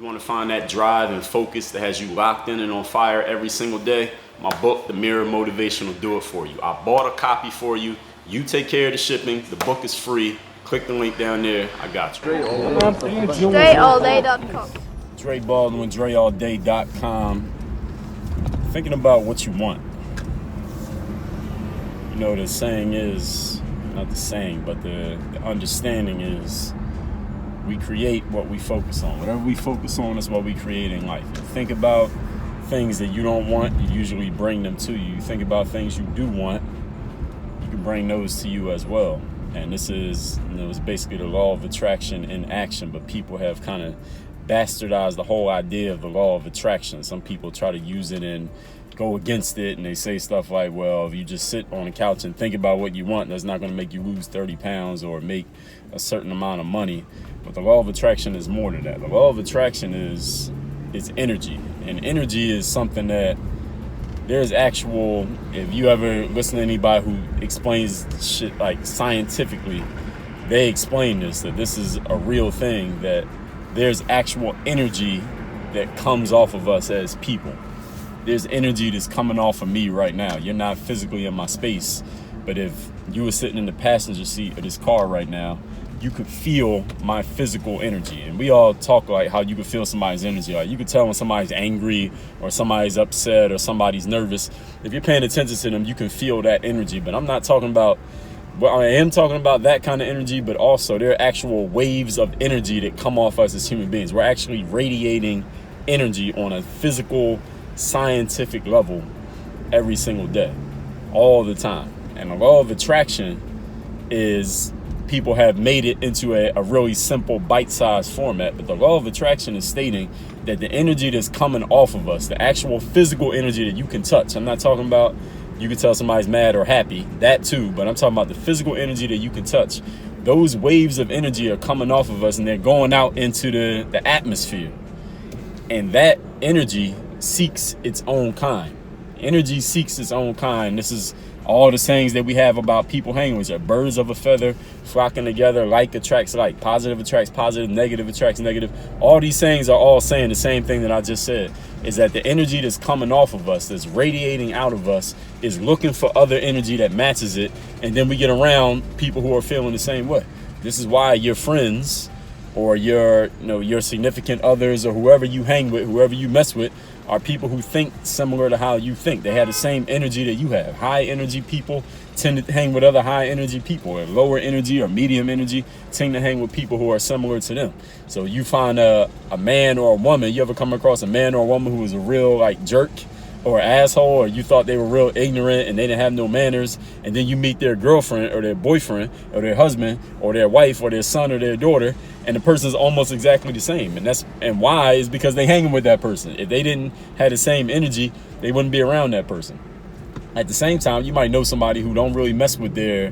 You want to find that drive and focus that has you locked in and on fire every single day? My book, The Mirror Motivation, will do it for you. I bought a copy for you. You take care of the shipping. The book is free. Click the link down there. I got you. DreAllDay.com. Dre Baldwin, DreAllDay.com. Thinking about what you want. You know, the saying is, not the saying, but the understanding is, we create what we focus on. Whatever we focus on is what we create in life. You think about things that you don't want, you usually bring them to you. You think about things you do want, you can bring those to you as well. And this is, it's basically the law of attraction in action, but people have kind of bastardized the whole idea of the law of attraction. Some people try to use it and go against it, and they say stuff like, well, if you just sit on the couch and think about what you want, that's not going to make you lose 30 pounds or make a certain amount of money. But the law of attraction is more than that. The law of attraction is energy, and energy is something that there's actual, if you ever listen to anybody who explains shit like scientifically, they explain this, that this is a real thing, that there's actual energy that comes off of us as people. There's energy that's coming off of me right now. You're not physically in my space, but if you were sitting in the passenger seat of this car right now, you could feel my physical energy. And we all talk like how you could feel somebody's energy. Like you could tell when somebody's angry or somebody's upset or somebody's nervous. If you're paying attention to them, you can feel that energy. But I'm not talking about, well, I am talking about that kind of energy, but also there are actual waves of energy that come off us as human beings. We're actually radiating energy on a physical, scientific level every single day, all the time. And the law of attraction is, people have made it into a really simple bite-sized format, but the law of attraction is stating that the energy that's coming off of us, the actual physical energy that you can touch, I'm not talking about you can tell somebody's mad or happy, that too, but I'm talking about the physical energy that you can touch. Those waves of energy are coming off of us and they're going out into the atmosphere, and that energy seeks its own kind. Energy seeks its own kind. This is all the sayings that we have about people hanging with each other. Birds of a feather flocking together, like attracts like, positive attracts positive, negative attracts negative. All these sayings are all saying the same thing that I just said, is that the energy that's coming off of us, that's radiating out of us, is looking for other energy that matches it, and then we get around people who are feeling the same way. This is why your friends or your significant others or whoever you hang with, whoever you mess with, are people who think similar to how you think. They have the same energy that you have. High energy people tend to hang with other high energy people, or lower energy or medium energy tend to hang with people who are similar to them. So you find a man or a woman, you ever come across a man or a woman who was a real like jerk or asshole, or you thought they were real ignorant and they didn't have no manners, and then you meet their girlfriend or their boyfriend or their husband or their wife or their son or their daughter, and the person's almost exactly the same. And why is because they hanging with that person. If they didn't have the same energy, they wouldn't be around that person. At the same time, you might know somebody who don't really mess with their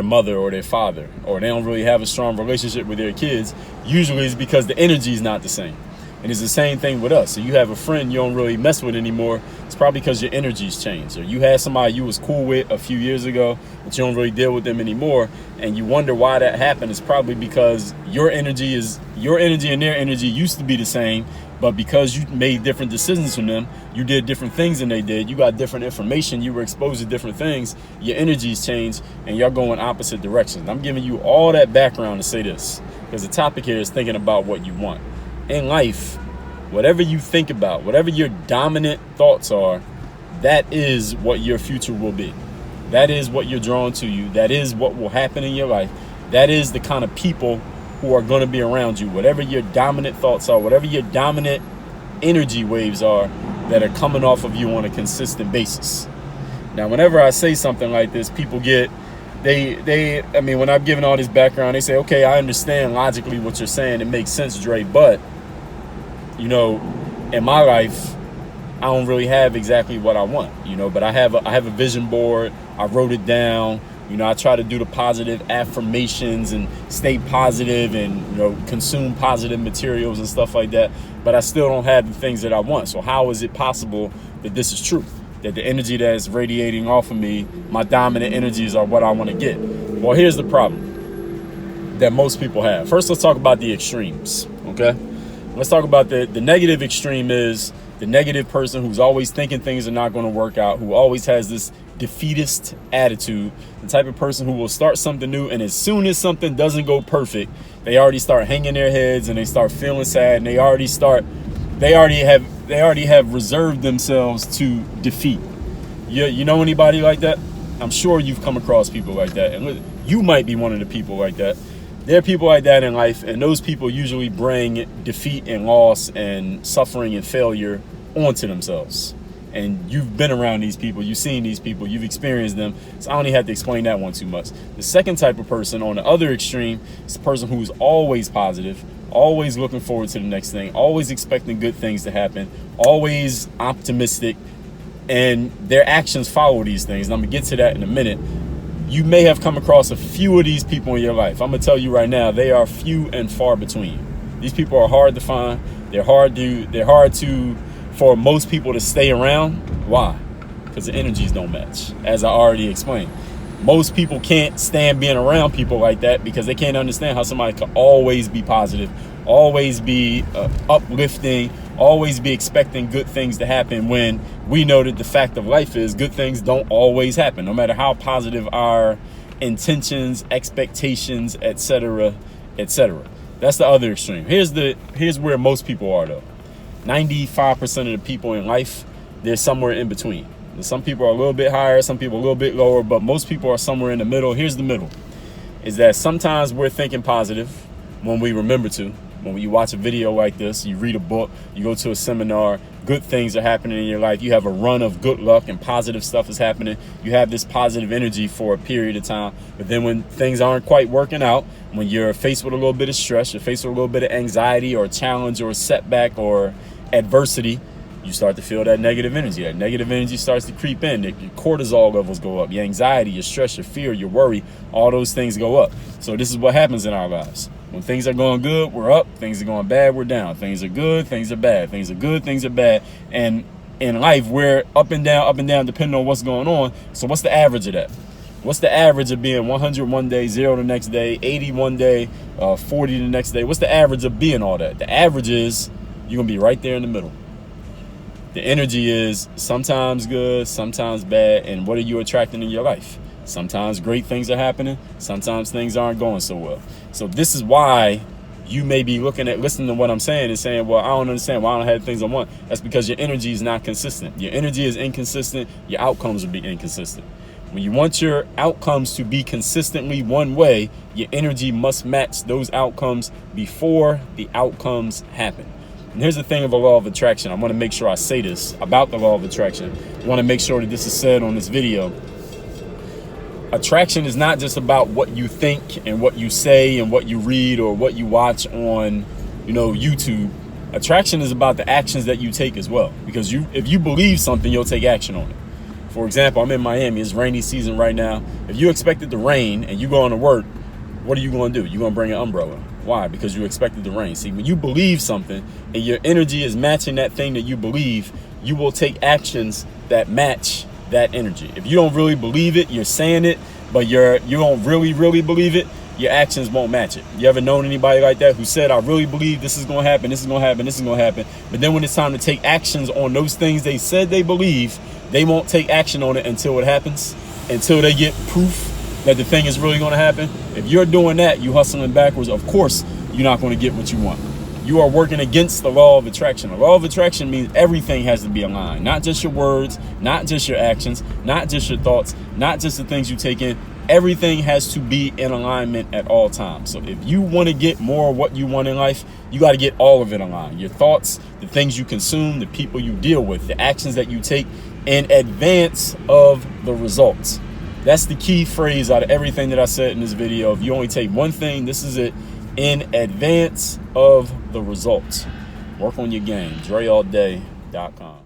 mother or their father, or they don't really have a strong relationship with their kids. Usually it's because the energy is not the same. And it's the same thing with us. So you have a friend you don't really mess with anymore. It's probably because your energy's changed. Or you had somebody you was cool with a few years ago, but you don't really deal with them anymore. And you wonder why that happened. It's probably because your energy and their energy used to be the same, but because you made different decisions from them, you did different things than they did, you got different information, you were exposed to different things, your energies changed, and y'all going opposite directions. I'm giving you all that background to say this, because the topic here is thinking about what you want. In life, whatever you think about, whatever your dominant thoughts are, that is what your future will be. That is what you're drawn to you. That is what will happen in your life. That is the kind of people who are going to be around you. Whatever your dominant thoughts are, whatever your dominant energy waves are that are coming off of you on a consistent basis. Now, whenever I say something like this, people get, I mean, when I'm giving all this background, they say, okay, I understand logically what you're saying. It makes sense, Dre, but in my life, I don't really have exactly what I want, but I have a vision board. I wrote it down. I try to do the positive affirmations and stay positive and, consume positive materials and stuff like that. But I still don't have the things that I want. So how is it possible that this is true? That the energy that's radiating off of me, my dominant energies are what I want to get? Well, here's the problem that most people have. First, let's talk about the extremes, okay? Let's talk about the negative extreme. Is the negative person who's always thinking things are not going to work out, who always has this defeatist attitude, the type of person who will start something new, and as soon as something doesn't go perfect, they already start hanging their heads and they start feeling sad, and they already have reserved themselves to defeat. You know anybody like that? I'm sure you've come across people like that, and you might be one of the people like that. There are people like that in life, and those people usually bring defeat and loss and suffering and failure onto themselves. And you've been around these people, you've seen these people, you've experienced them, so I don't even have to explain that one too much. The second type of person on the other extreme is the person who's always positive, always looking forward to the next thing, always expecting good things to happen, always optimistic, and their actions follow these things. And I'm gonna get to that in a minute. You may have come across a few of these people in your life. I'm gonna tell you right now, they are few and far between. These people are hard to find. They're hard to for most people to stay around. Why? Because the energies don't match, as I already explained. Most people can't stand being around people like that because they can't understand how somebody can always be positive, always be uplifting, always be expecting good things to happen, when we know that the fact of life is good things don't always happen, no matter how positive our intentions, expectations, etc., etc. That's the other extreme. Here's where most people are though. 95% of the people in life, they're somewhere in between. Some people are a little bit higher, some people a little bit lower, but most people are somewhere in the middle. Here's the middle, is that sometimes we're thinking positive when we remember to. When you watch a video like this, you read a book, you go to a seminar, good things are happening in your life. You have a run of good luck and positive stuff is happening. You have this positive energy for a period of time. But then when things aren't quite working out, when you're faced with a little bit of stress, you're faced with a little bit of anxiety or challenge or setback or adversity, you start to feel that negative energy. That negative energy starts to creep in. Your cortisol levels go up. Your anxiety, your stress, your fear, your worry, all those things go up. So this is what happens in our lives. When things are going good, we're up. Things are going bad, we're down. Things are good, things are bad. Things are good, things are bad. And in life, we're up and down, depending on what's going on. So what's the average of that? What's the average of being 100 one day, 0 the next day, 80 one day, 40 the next day? What's the average of being all that? The average is you're going to be right there in the middle. The energy is sometimes good, sometimes bad. And what are you attracting in your life? Sometimes great things are happening. Sometimes things aren't going so well. So this is why you may be listening to what I'm saying and saying, well, I don't understand why I don't have things I want. That's because your energy is not consistent. Your energy is inconsistent. Your outcomes will be inconsistent. When you want your outcomes to be consistently one way, your energy must match those outcomes before the outcomes happen. And here's the thing of the law of attraction. I want to make sure I say this about the law of attraction. I want to make sure that this is said on this video. Attraction is not just about what you think and what you say and what you read or what you watch on, YouTube. Attraction is about the actions that you take as well. Because if you believe something, you'll take action on it. For example, I'm in Miami. It's rainy season right now. If you expected to rain and you go on to work, what are you going to do? You're going to bring an umbrella. Why? Because you expected the rain. See, when you believe something and your energy is matching that thing that you believe, you will take actions that match that energy. If you don't really believe it, you're saying it, but you don't really believe it, your actions won't match it. You ever known anybody like that who said, I really believe this is going to happen, this is going to happen, this is going to happen, but then when it's time to take actions on those things they said they believe, they won't take action on it until it happens, until they get proof that the thing is really going to happen? If you're doing that, you hustling backwards, of course you're not going to get what you want. You are working against the law of attraction. The law of attraction means everything has to be aligned. Not just your words, not just your actions, not just your thoughts, not just the things you take in. Everything has to be in alignment at all times. So if you want to get more of what you want in life, you got to get all of it aligned. Your thoughts, the things you consume, the people you deal with, the actions that you take in advance of the results. That's the key phrase out of everything that I said in this video. If you only take one thing, this is it. In advance of the results. Work on your game. DreAllDay.com.